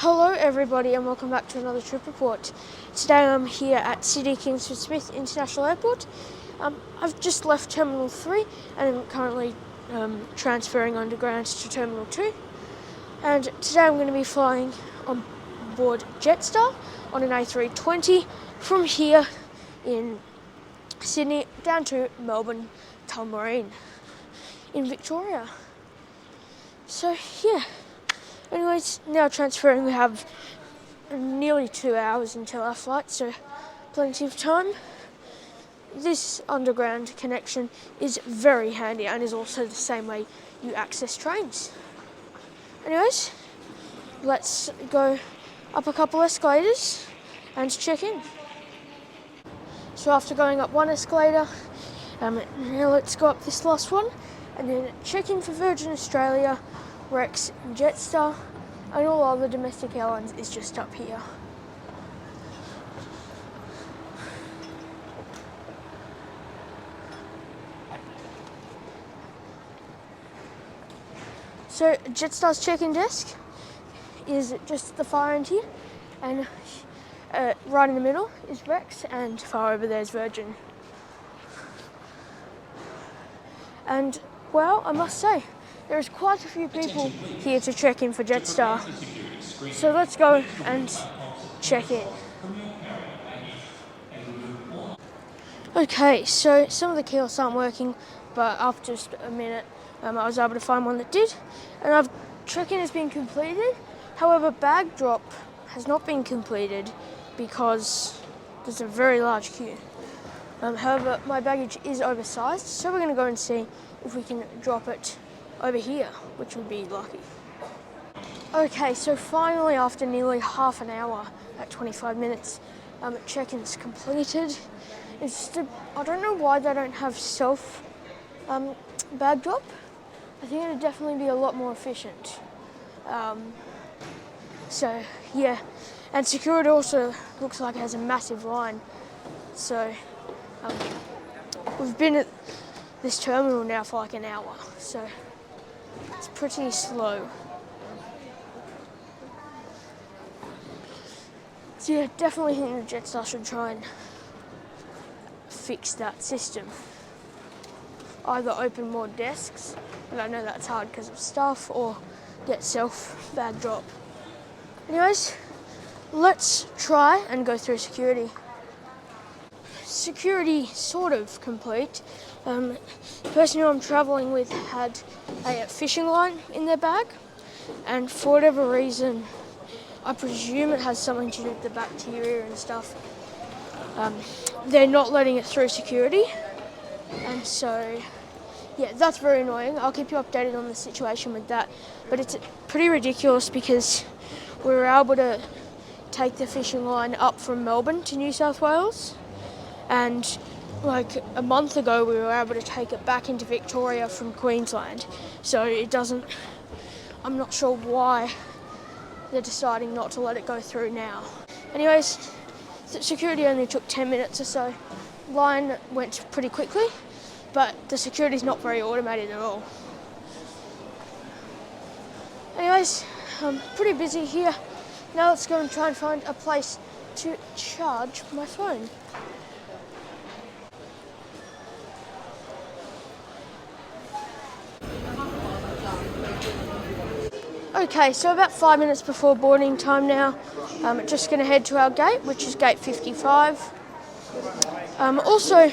Hello everybody and welcome back to another trip report. Today I'm here at Sydney Kingsford Smith International Airport. I've just left Terminal 3 and I'm currently transferring underground to Terminal 2. And today I'm going to be flying on board Jetstar on an A320 from here in Sydney down to Melbourne, Tullamarine in Victoria. So yeah. Anyways, now transferring, we have nearly 2 hours until our flight, so plenty of time. This underground connection is very handy and is also the same way you access trains. Anyways, let's go up a couple escalators and check in. So after going up one escalator, now let's go up this last one and then check in for Virgin Australia, Rex, Jetstar, and all other domestic airlines is just up here. So Jetstar's check-in desk is just the far end here, and right in the middle is Rex, and far over there is Virgin. And well, I must say, there's quite a few people here to check in for Jetstar. So let's go and check in. Okay, so some of the kiosks aren't working, but after just a minute, I was able to find one that did. And check-in has been completed. However, bag drop has not been completed because there's a very large queue. However, my baggage is oversized, so we're going to go and see if we can drop it over here, which would be lucky. Okay, so finally after nearly half an hour at 25 minutes, check-in's completed. It's just I don't know why they don't have self bag drop. I think it would definitely be a lot more efficient. So yeah, and security also looks like it has a massive line. So we've been at this terminal now for like an hour, so it's pretty slow. So yeah, definitely think that Jetstar should try and fix that system. Either open more desks, but I know that's hard because of staff, or get self bag drop. Anyways, let's try and go through security. Security sort of complete. The person who I'm travelling with had a fishing line in their bag, and for whatever reason, I presume it has something to do with the bacteria and stuff, they're not letting it through security, and so yeah, that's very annoying. I'll keep you updated on the situation with that, but it's pretty ridiculous because we were able to take the fishing line up from Melbourne to New South Wales, and like a month ago we were able to take it back into Victoria from Queensland, so I'm not sure why they're deciding not to let it go through now. Anyways, security only took 10 minutes or so. Line went pretty quickly, but the security's not very automated at all. Anyways, I'm pretty busy here. Now let's go and try and find a place to charge my phone. Okay, so about 5 minutes before boarding time now. Just going to head to our gate, which is gate 55. Also,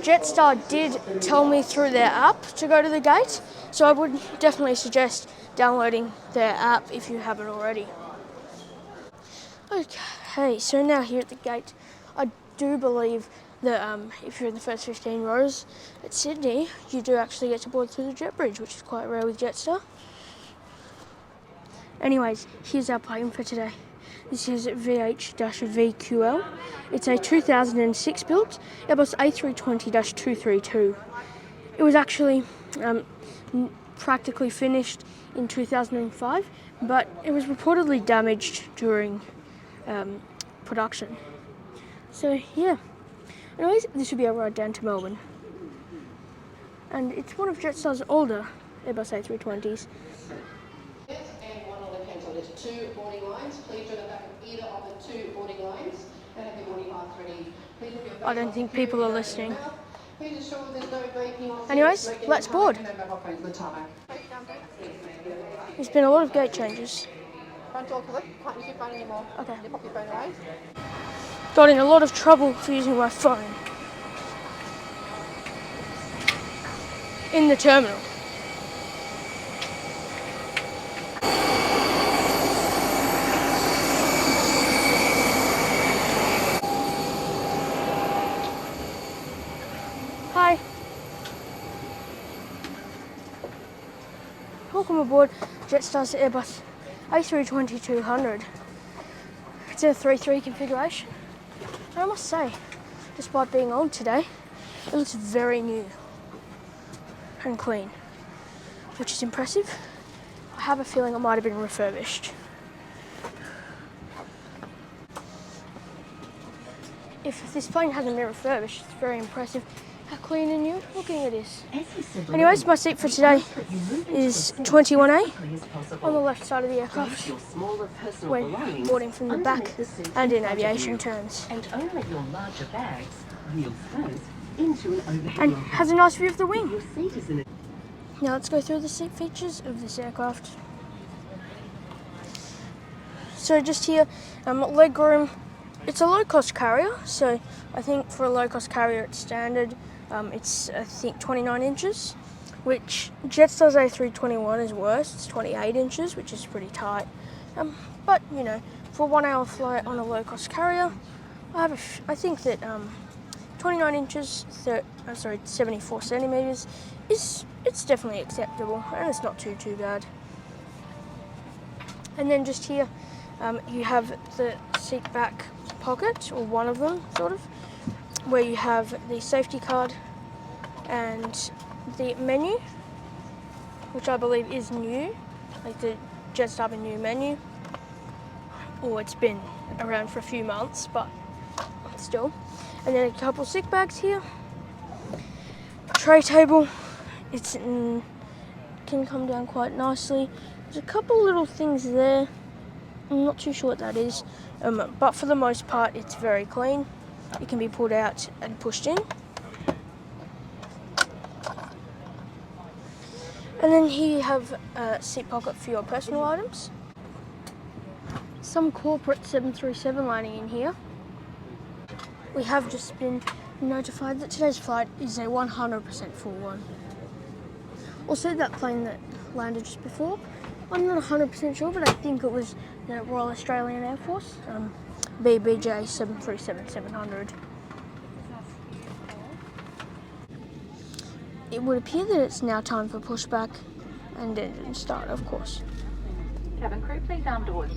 Jetstar did tell me through their app to go to the gate, so I would definitely suggest downloading their app if you haven't already. Okay, so now here at the gate, I do believe that if you're in the first 15 rows at Sydney, you do actually get to board through the jet bridge, which is quite rare with Jetstar. Anyways, here's our plane for today. This is VH-VQL. It's a 2006 built Airbus A320-200. It was actually practically finished in 2005, but it was reportedly damaged during production. So yeah. Anyways, this will be our ride down to Melbourne. And it's one of Jetstar's older Airbus A320s. two boarding lines. Please join the back of either of the two boarding lines and have your boarding pass ready. Please have your I don't think people are listening. Please ensure there's no vaping or Anyways, let's board. There's been a lot of gate changes. Front door click. Can't use your phone anymore. Okay. You pop your phone away. Got in a lot of trouble for using my phone in the terminal. Hi. Welcome aboard Jetstar's Airbus A320-200. It's in a 3-3 configuration. And I must say, despite being old today, it looks very new and clean, which is impressive. I have a feeling it might have been refurbished. If this plane hasn't been refurbished, it's very impressive how clean and new looking it is. Anyways, my seat for today is 21A on the left side of the aircraft when boarding from the back and in aviation terms. And only your larger bags, wheels first, into an overhead And has a nice view of the wing. Your seat is in a Now let's go through the seat features of this aircraft. So just here, leg room. It's a low-cost carrier, so I think for a low-cost carrier it's standard. It's I think 29 inches, which Jetstar's A321 is worse. It's 28 inches, which is pretty tight. But you know, for a 1 hour flight on a low-cost carrier, I think that 29 inches, 74 centimeters it's definitely acceptable, and it's not too bad. And then just here, you have the seat back pocket, or one of them, sort of, where you have the safety card and the menu, which I believe is new, like the Jetstar new menu, or it's been around for a few months, but still. And then a couple sick bags here, tray table. It's can come down quite nicely. There's a couple little things there. I'm not too sure what that is, but for the most part, it's very clean. It can be pulled out and pushed in. And then here you have a seat pocket for your personal items. Some corporate 737 lining in here. We have just been notified that today's flight is a 100% full one. Also, that plane that landed just before, I'm not 100% sure, but I think it was the Royal Australian Air Force, BBJ 737-700. It would appear that it's now time for pushback and engine start, of course. Cabin crew, please arm doors.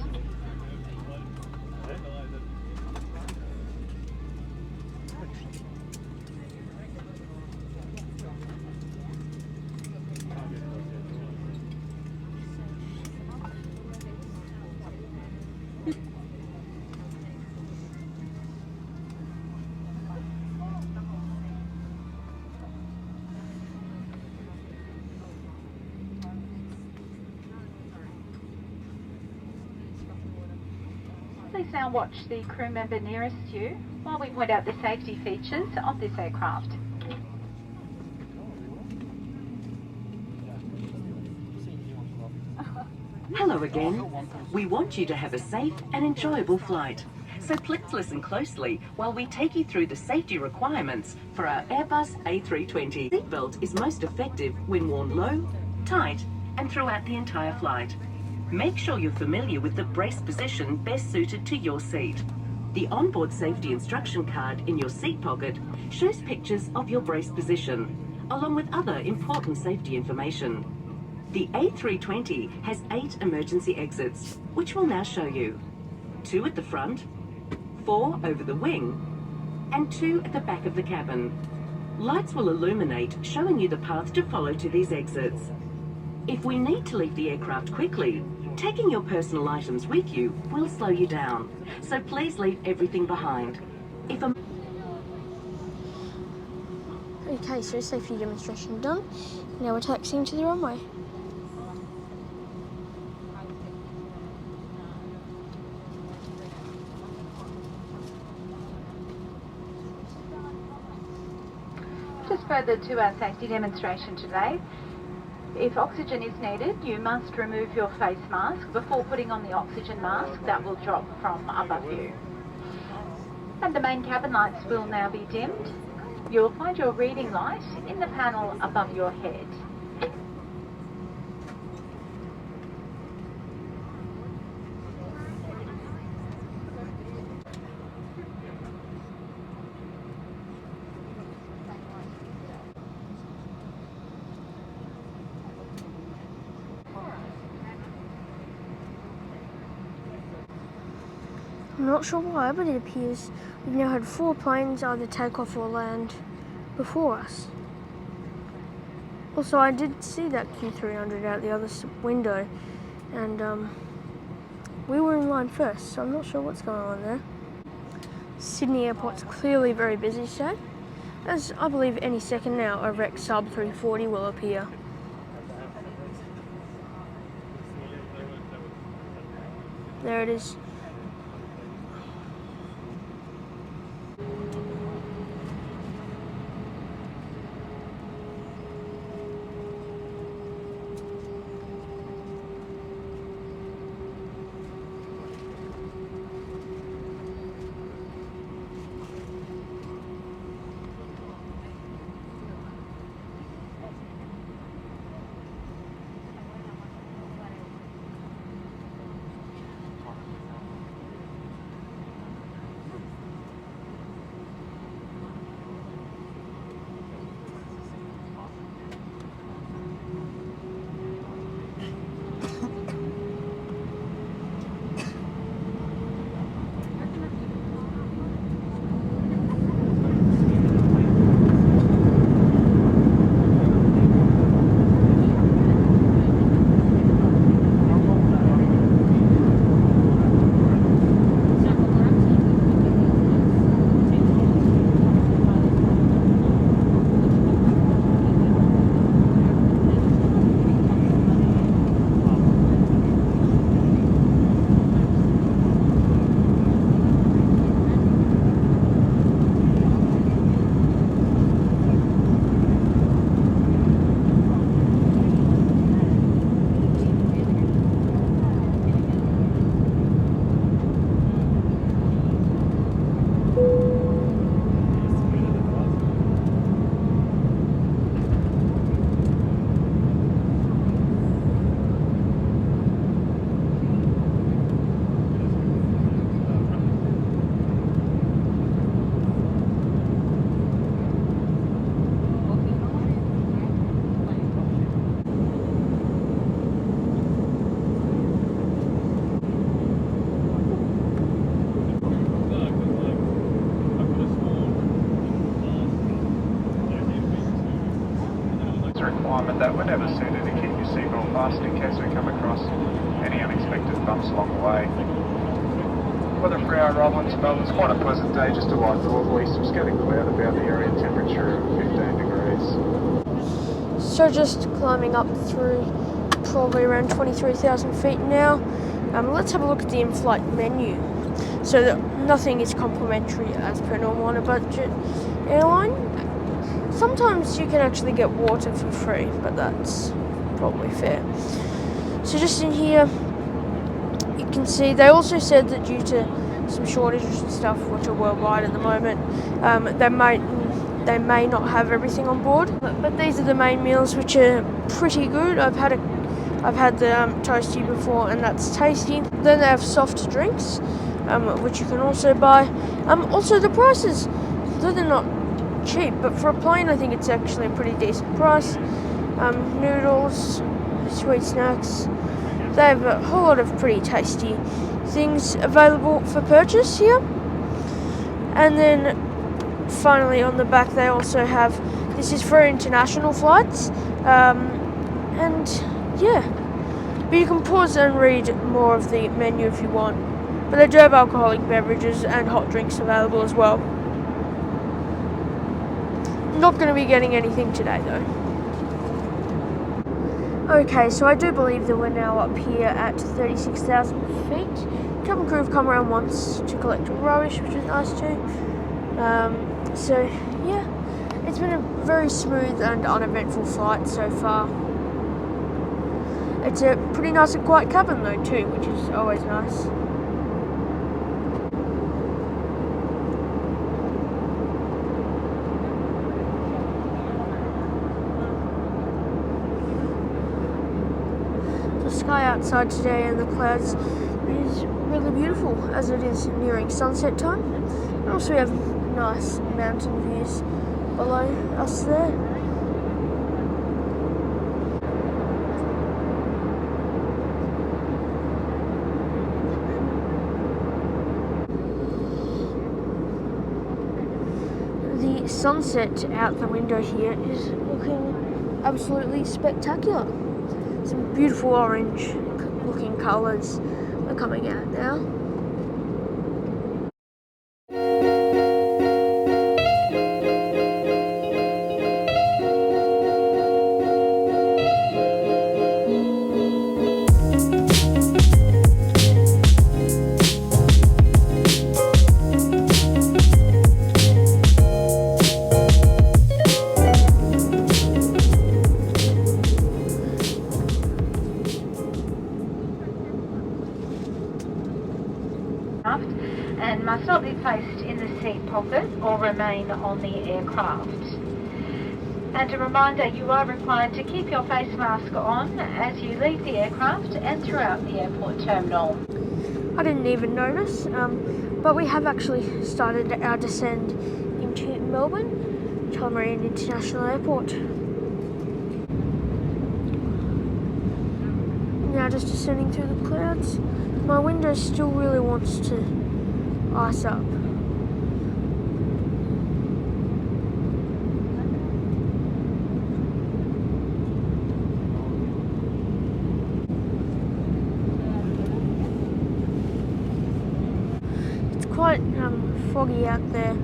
Please now watch the crew member nearest you while we point out the safety features of this aircraft. Hello again. We want you to have a safe and enjoyable flight. So please listen closely while we take you through the safety requirements for our Airbus A320. Seatbelt is most effective when worn low, tight, and throughout the entire flight. Make sure you're familiar with the brace position best suited to your seat. The onboard safety instruction card in your seat pocket shows pictures of your brace position, along with other important safety information. The A320 has 8 emergency exits, which we'll now show you. 2 at the front, 4 over the wing, and 2 at the back of the cabin. Lights will illuminate, showing you the path to follow to these exits. If we need to leave the aircraft quickly, taking your personal items with you will slow you down, so please leave everything behind. Okay, so safety demonstration done. Now we're taxiing to the runway. us further to our safety demonstration today. If oxygen is needed, you must remove your face mask before putting on the oxygen mask that will drop from above you. And the main cabin lights will now be dimmed. You'll find your reading light in the panel above your head. I'm not sure why, but it appears we've now had 4 planes either take off or land before us. Also, I did see that Q300 out the other window, and we were in line first, so I'm not sure what's going on there. Sydney Airport's clearly very busy today, as I believe any second now a wrecked sub 340 will appear. There it is. That whenever suited to keep your seatbelt fastened in case we come across any unexpected bumps along the way. Weather for our arrival into Melbourne is quite a pleasant day, just a light northerly, some scattered cloud, about the area temperature of 15 degrees. So just climbing up through probably around 23,000 feet now. Let's have a look at the in-flight menu. So that nothing is complimentary as per normal on a budget airline. Sometimes you can actually get water for free, but that's probably fair. So just in here, you can see they also said that due to some shortages and stuff, which are worldwide at the moment, they may not have everything on board. But these are the main meals, which are pretty good. I've had the toasty before, and that's tasty. Then they have soft drinks, which you can also buy. Also the prices, though they're not cheap, but for a plane I think it's actually a pretty decent price. Noodles, sweet snacks, they have a whole lot of pretty tasty things available for purchase here. And then finally on the back they also have, this is for international flights, and yeah, but you can pause and read more of the menu if you want, but they do have alcoholic beverages and hot drinks available as well. Not going to be getting anything today though. Okay, so I do believe that we're now up here at 36,000 feet. Cabin crew have come around once to collect rubbish, which is nice too. So yeah, It's been a very smooth and uneventful flight so far. It's a pretty nice and quiet cabin though too, which is always nice. The sky outside today and the clouds is really beautiful as it is nearing sunset time. And also we have nice mountain views below us there. The sunset out the window here is looking absolutely spectacular. Some beautiful orange looking colours are coming out now. And must not be placed in the seat pocket or remain on the aircraft. And a reminder, you are required to keep your face mask on as you leave the aircraft and throughout the airport terminal. I didn't even notice, but we have actually started our descent into Melbourne, Tullamarine International Airport. Now just descending through the clouds. My window still really wants to ice up. It's quite foggy out there,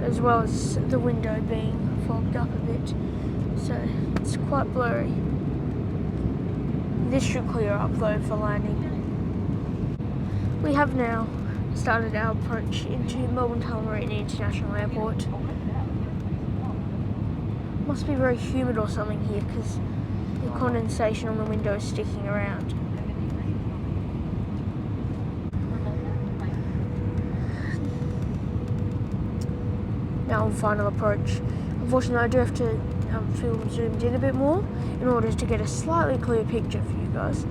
as well as the window being fogged up a bit, so it's quite blurry. This should clear up though for landing. We have now started our approach into Melbourne Tullamarine International Airport. Must be very humid or something here because the condensation on the window is sticking around. Now on final approach. Unfortunately I do have to film zoomed in a bit more in order to get a slightly clear picture for you guys.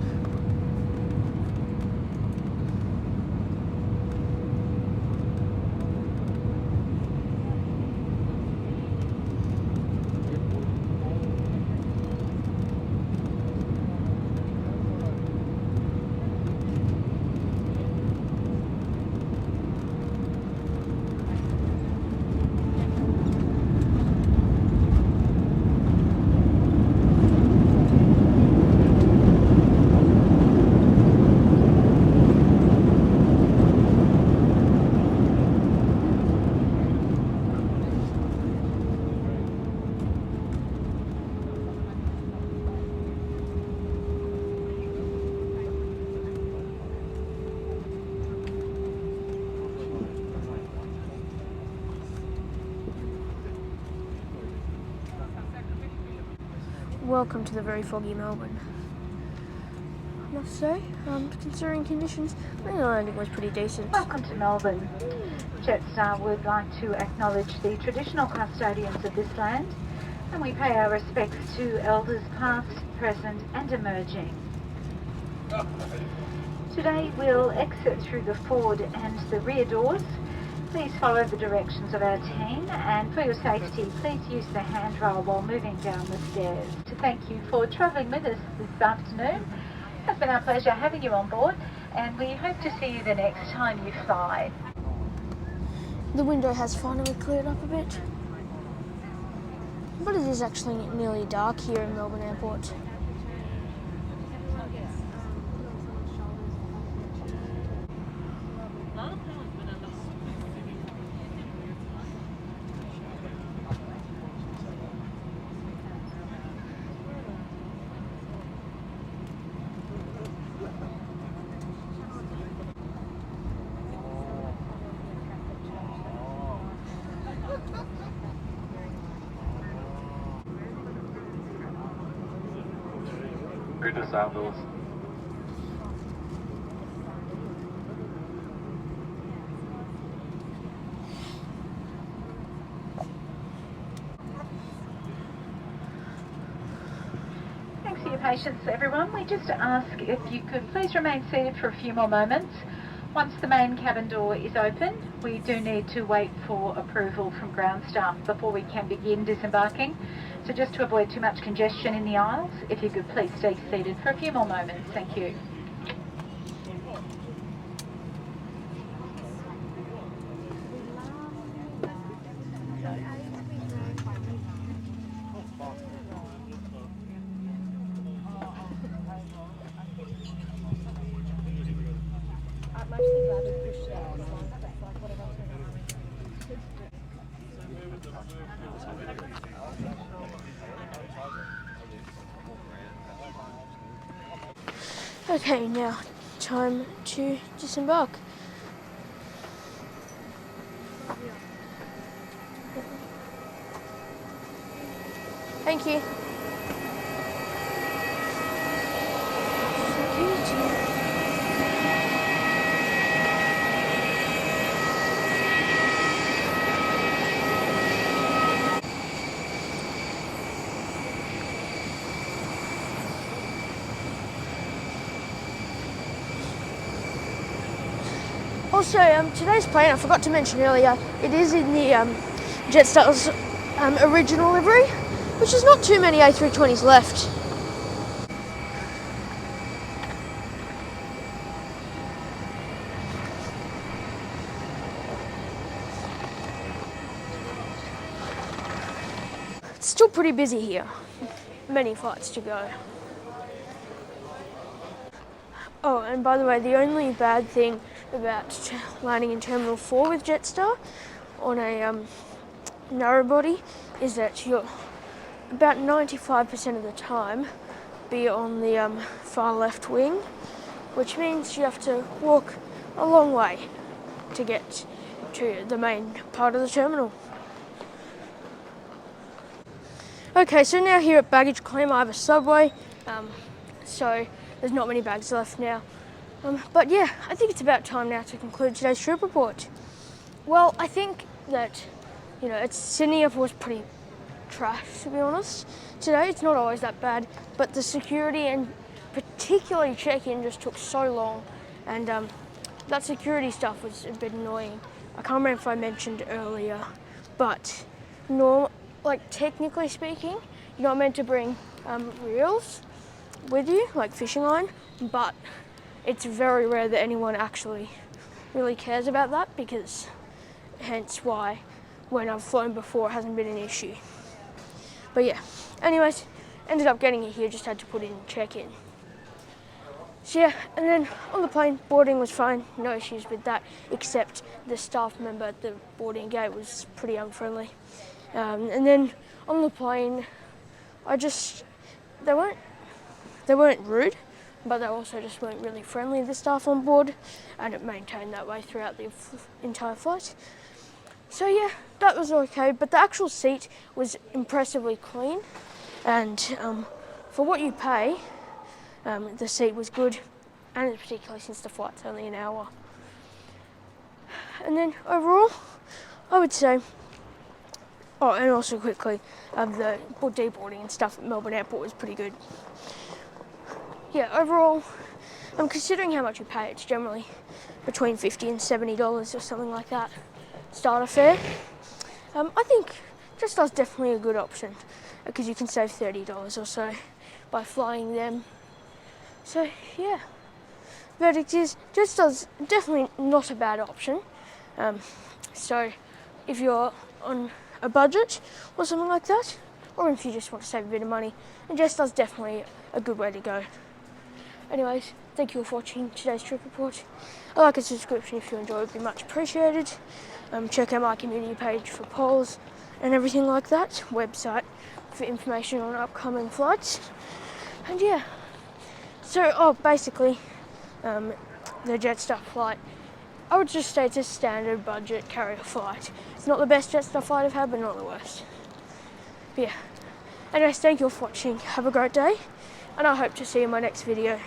Welcome to the very foggy Melbourne. I must say, considering conditions, I think the landing was pretty decent. Welcome to Melbourne. Jetstar would like to acknowledge the traditional custodians of this land, and we pay our respects to elders past, present and emerging. Today we'll exit through the forward and the rear doors. Please follow the directions of our team, and for your safety, please use the handrail while moving down the stairs. To thank you for travelling with us this afternoon. It's been our pleasure having you on board, and we hope to see you the next time you fly. The window has finally cleared up a bit, but it is actually nearly dark here in Melbourne Airport. through the sail doors. Thanks for your patience, everyone. We just ask if you could please remain seated for a few more moments. Once the main cabin door is open, we do need to wait for approval from ground staff before we can begin disembarking. So just to avoid too much congestion in the aisles, if you could please stay seated for a few more moments. Thank you. Okay, now time to disembark. Thank you. Also, today's plane, I forgot to mention earlier, it is in the Jetstar's original livery, which is not too many A320s left. It's still pretty busy here, many flights to go. Oh, and by the way, the only bad thing about landing in Terminal 4 with Jetstar on a narrow body is that you're about 95% of the time be on the far left wing, which means you have to walk a long way to get to the main part of the terminal. Okay, so now here at baggage claim I have a subway, so there's not many bags left now. But yeah, I think it's about time now to conclude today's trip report. Well, I think that, Sydney Airport was pretty trash, to be honest. Today it's not always that bad, but the security and particularly check-in just took so long, and that security stuff was a bit annoying. I can't remember if I mentioned earlier, but technically speaking, you're not meant to bring reels with you, like fishing line, but it's very rare that anyone actually really cares about that, because hence why when I've flown before it hasn't been an issue. But yeah, anyways, ended up getting it here, just had to put in check-in. So yeah, and then on the plane, boarding was fine, no issues with that, except the staff member at the boarding gate was pretty unfriendly. And then on the plane, they weren't rude, but they also just weren't really friendly, the staff on board, and it maintained that way throughout the entire flight. So yeah, that was okay, but the actual seat was impressively clean, and for what you pay, the seat was good, and particularly since the flight's only an hour. And then overall, I would say, oh, and also quickly, the deboarding and stuff at Melbourne Airport was pretty good. Yeah, overall, considering how much you pay, it's generally between $50 and $70 or something like that, starter fare. I think Jetstar's definitely a good option, because you can save $30 or so by flying them. So yeah, verdict is Jetstar's definitely not a bad option. So if you're on a budget or something like that, or if you just want to save a bit of money, then Jetstar's definitely a good way to go. Anyways, thank you all for watching today's trip report. A like and subscription if you enjoy would be much appreciated. Check out my community page for polls and everything like that. Website for information on upcoming flights. And yeah, so basically, the Jetstar flight, I would just say it's a standard budget carrier flight. It's not the best Jetstar flight I've had, but not the worst. But yeah, anyways, thank you all for watching. Have a great day, and I hope to see you in my next video.